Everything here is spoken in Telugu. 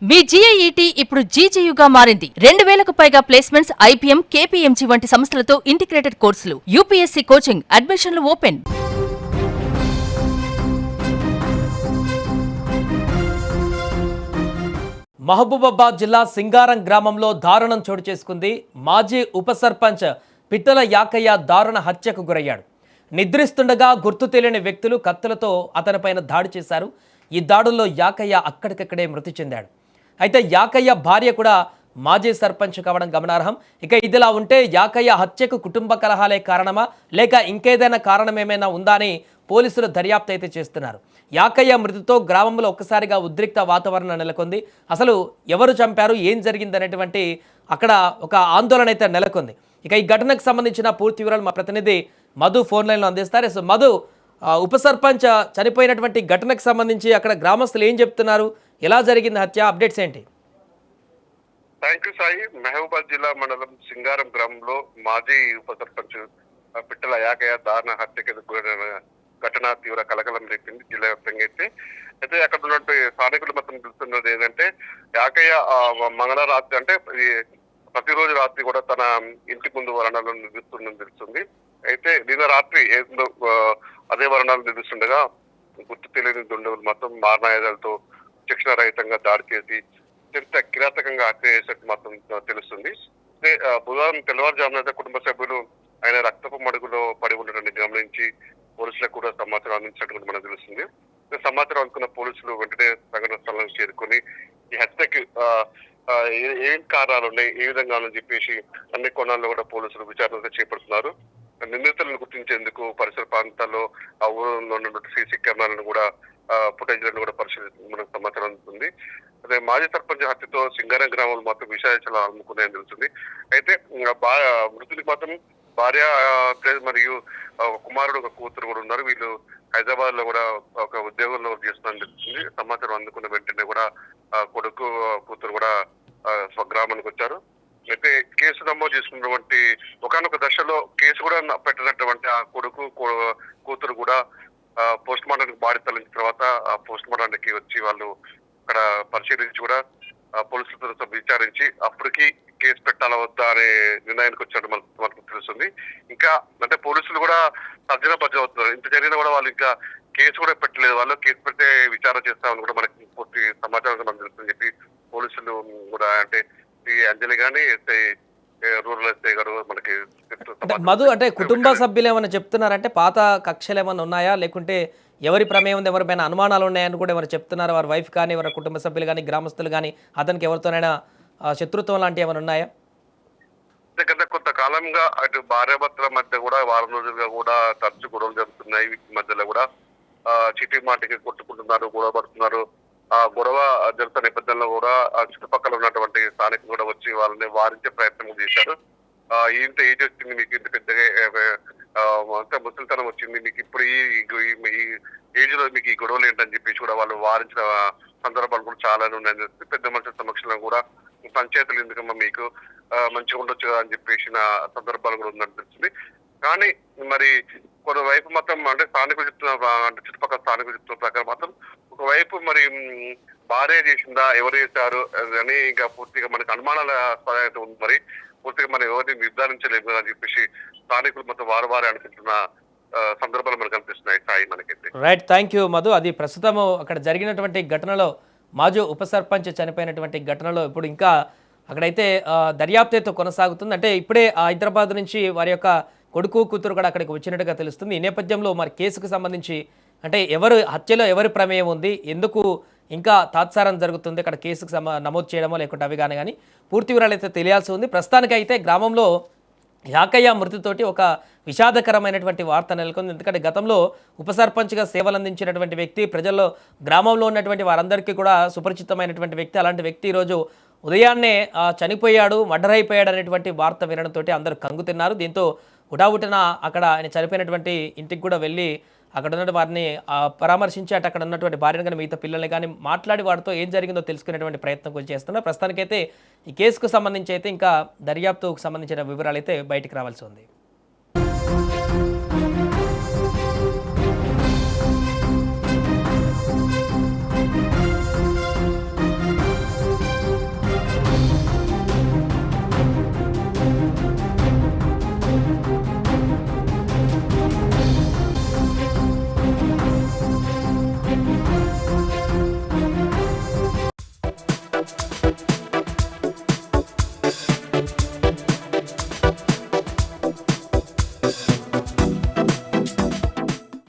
మీ జీఐఈటీ ఇప్పుడు జీజేయుగా మారింది. 2000కు పైగా ప్లేస్మెంట్స్, ఐపీఎం, కేపీఎంజీ వంటి సంస్థలతో ఇంటిగ్రేటెడ్ కోర్సులు. యూపీఎస్సీ కోచింగ్, అడ్మిషన్లు ఓపెన్. మహబూబాబాద్ జిల్లా సింగారం గ్రామంలో దారుణం చోటు చేసుకుంది. మాజీ ఉప సర్పంచ్ పిట్టల యాకయ్య దారుణ హత్యకు గురయ్యాడు. నిద్రిస్తుండగా గుర్తు తెలియని వ్యక్తులు కత్తులతో అతనిపైన దాడి చేశారు. ఈ దాడుల్లో యాకయ్య అక్కడికక్కడే మృతి చెందాడు. అయితే యాకయ్య భార్య కూడా మాజీ సర్పంచ్ కావడం గమనార్హం. ఇక ఇదిలా ఉంటే యాకయ్య హత్యకు కుటుంబ కలహాలే కారణమా లేక ఇంకేదైనా కారణం ఏమైనా ఉందా అని పోలీసులు దర్యాప్తు అయితే చేస్తున్నారు. యాకయ్య మృతితో గ్రామంలో ఒక్కసారిగా ఉద్రిక్త వాతావరణం నెలకొంది. అసలు ఎవరు చంపారు, ఏం జరిగింది అనేటువంటి అక్కడ ఒక ఆందోళన అయితే నెలకొంది. ఇక ఈ ఘటనకు సంబంధించిన పూర్తి వివరాలు మా ప్రతినిధి మధు ఫోన్ లైన్లో అందిస్తారు. సో మధు, ఉప సర్పంచ్ చనిపోయినటువంటి ఘటనకు సంబంధించి అక్కడ గ్రామస్తులు ఏం చెప్తున్నారు, ఎలా జరిగింది హత్య, అప్డేట్స్ ఏంటి? Thank you Sai. మహబూబాద్ జిల్లా మండలం సింగారం గ్రామంలో మాజీ ఉప సర్పంచ్ పిట్టల యాకయ్య దారుణ హత్యకు గురైన ఘటన తీవ్ర కలకలం రేపింది జిల్లా వ్యాప్తంగా. అయితే అక్కడ ఉన్నటువంటి స్థానికులు మొత్తం తెలుస్తున్నది ఏంటంటే యాకయ్య మంగళరాత్రి అంటే ప్రతిరోజు రాత్రి కూడా తన ఇంటి ముందు వరణాలను నిర్మిస్తుందని తెలుస్తుంది. అయితే నిన్న రాత్రి అదే వరణాలు నిర్మిస్తుండగా గుర్తు తెలియని దుండగులు మొత్తం మారణాయుధాలతో శిక్షణ రహితంగా దాడి చేసి అత్యంత కిరాతకంగా హత్య చేసినట్టు మాత్రం తెలుస్తుంది. బుధవారం తెల్లవారుజామున కుటుంబ సభ్యులు ఆయన రక్తపు మడుగులో పడి ఉండడాన్ని గమనించి పోలీసులకు కూడా సమాచారం అందించినట్టు మనకు తెలుస్తుంది. సమాచారం అందుకున్న పోలీసులు వెంటనే సంఘటన స్థలానికి చేరుకొని ఈ హత్యకి ఏం కారణాలు ఉన్నాయి, ఏ విధంగా అని చెప్పేసి అన్ని కోణాల్లో కూడా పోలీసులు విచారణ చేపడుతున్నారు. నిందితులను గుర్తించేందుకు పరిసర ప్రాంతాల్లో ఆ ఊరిలో ఉన్నటువంటి సీసీ కెమెరాలను కూడా ఫుటేజ్లను కూడా పరిశీలించి మనకు సమాచారం అందుతుంది. అదే మాజీ సర్పంచ్ హత్యతో సింగారం గ్రామంలో మాత్రం విషయాలు అమ్ముకున్నాయని తెలుస్తుంది. అయితే మృతునికి మాత్రం భార్య మరియు కుమారుడు ఒక కూతురు కూడా ఉన్నారు. వీళ్ళు హైదరాబాద్ లో కూడా ఒక ఉద్యోగంలో చేస్తున్నారని తెలుస్తుంది. సమాచారం అందుకున్న వెంటనే కూడా కొడుకు కూతురు కూడా స్వగ్రామానికి వచ్చారు. అయితే కేసు నమోదు చేసుకున్నటువంటి ఒకనొక దశలో కేసు కూడా పెట్టినటువంటి ఆ కొడుకు కూతురు కూడా పోస్ట్ మార్టానికి బాడీ తరలించిన తర్వాత ఆ పోస్ట్ మార్టానికి వచ్చి వాళ్ళు అక్కడ పరిశీలించి కూడా పోలీసులతో విచారించి అప్పటికి కేసు పెట్టాలా వద్దా అనే నిర్ణయానికి వచ్చాడు మనకు తెలుస్తుంది. ఇంకా అంటే పోలీసులు కూడా తర్జన అవుతున్నారు. ఇంత జరిగినా కూడా వాళ్ళు ఇంకా కేసు కూడా పెట్టలేదు. వాళ్ళు కేసు పెడితే విచారణ చేస్తామని కూడా మనకి పూర్తి సమాచారం మనకు తెలుస్తుందని చెప్పి పోలీసులు కూడా అంటే ఈ అంజలి గాని ఎస్ఐ రూరల్ ఎస్ఐ గారు మనకి మధు అంటే కుటుంబ సభ్యులు ఏమైనా చెప్తున్నారంటే పాత కక్షలు ఏమైనా ఉన్నాయా, లేకుంటే ఎవరి ప్రమేయం ఉంది, ఎవరిపైన అనుమానాలు ఉన్నాయని కూడా ఎవరు చెప్తున్నారు? వారి వైఫ్ కానీ ఎవరి కుటుంబ సభ్యులు కానీ గ్రామస్తులు కానీ అతనికి ఎవరితోనైనా శత్రుత్వం లాంటివి ఏమైనా ఉన్నాయా? గత కొంతకాలంగా అటు భార్యాభర్తల మధ్య కూడా వారం రోజులుగా కూడా తరచు గొడవలు జరుగుతున్నాయి. వీటి మధ్యలో కూడా చిటి మాటికి కొట్టుకుంటున్నారు, గొడవ పడుతున్నారు. ఆ గొడవ జరుగుతున్న నేపథ్యంలో కూడా ఆ చుట్టుపక్కల ఉన్నటువంటి స్థానికులు కూడా వచ్చి వాళ్ళని వారించే ప్రయత్నం చేశారు. ఇంత ఏజ్ వచ్చింది మీకు, ఇంత పెద్దగా అంత ముసలితనం వచ్చింది మీకు, ఇప్పుడు ఈ ఏజ్ లో మీకు ఈ గొడవలు ఏంటని చెప్పేసి కూడా వాళ్ళు వారించిన సందర్భాలు కూడా చాలా ఉన్నాయని చెప్పి పెద్ద మనుషుల సమక్షంలో కూడా పంచాయతీలు ఎందుకమ్మా మీకు మంచిగా ఉండొచ్చు అని చెప్పేసిన సందర్భాలు కూడా ఉందని తెలుస్తుంది. కానీ మరి కొన్ని వైపు మొత్తం అంటే స్థానికులు చెప్తున్న అంటే చుట్టుపక్కల స్థానికులు చెప్తున్న ప్రకారం మాత్రం ఒకవైపు మరి భార్య చేసిందా, ఎవరు చేశారు అని ఇంకా పూర్తిగా మనకి అనుమానాల స్పష్టత ఉంది. మరి పూర్తిగా మనం ఎవరిని నిర్ధారించలేము అని చెప్పేసి స్థానికులు మొత్తం వారు అనుకుంటున్న సందర్భాలు మనకు కనిపిస్తున్నాయి సాయి మనకైతే. Right, thank you Madhu. అది ప్రస్తుతం అక్కడ జరిగినటువంటి ఘటనలో మాజీ ఉప సర్పంచ్ చనిపోయినటువంటి ఘటనలో ఇప్పుడు ఇంకా అక్కడైతే దర్యాప్తుతో కొనసాగుతుంది. అంటే ఇప్పుడే హైదరాబాద్ నుంచి వారి యొక్క కొడుకు కూతురు కూడా అక్కడికి వచ్చినట్టుగా తెలుస్తుంది. ఈ నేపథ్యంలో మరి కేసుకు సంబంధించి అంటే ఎవరు హత్యలో ఎవరి ప్రమేయం ఉంది, ఎందుకు ఇంకా తాత్సారం జరుగుతుంది, అక్కడ కేసుకు నమోదు చేయడమో లేకుంటే అవి కానీ పూర్తి వివరాలు అయితే తెలియాల్సి ఉంది. ప్రస్తుతానికైతే గ్రామంలో యాకయ్య మృతితోటి ఒక విషాదకరమైనటువంటి వార్త నెలకొంది. ఎందుకంటే గతంలో ఉప సర్పంచ్గా సేవలు అందించినటువంటి వ్యక్తి, ప్రజల్లో గ్రామంలో ఉన్నటువంటి వారందరికీ కూడా సుపరిచితమైనటువంటి వ్యక్తి. అలాంటి వ్యక్తి ఈరోజు ఉదయాన్నే చనిపోయాడు, మర్డర్ అయిపోయాడు అనేటువంటి వార్త వినడంతో అందరూ కంగుతిన్నారు. దీంతో హుటాహుటిన అక్కడ ఆయన చనిపోయినటువంటి ఇంటికి కూడా వెళ్ళి అక్కడ ఉన్న వారిని పరామర్శించి అక్కడ ఉన్నటువంటి భార్యను కానీ మిగతా పిల్లల్ని కానీ మాట్లాడి వారితో ఏం జరిగిందో తెలుసుకునేటువంటి ప్రయత్నం కూడా చేస్తున్నారు. ప్రస్తుతానికైతే ఈ కేసుకు సంబంధించి అయితే ఇంకా దర్యాప్తుకు సంబంధించిన వివరాలు అయితే బయటికి రావాల్సి ఉంది.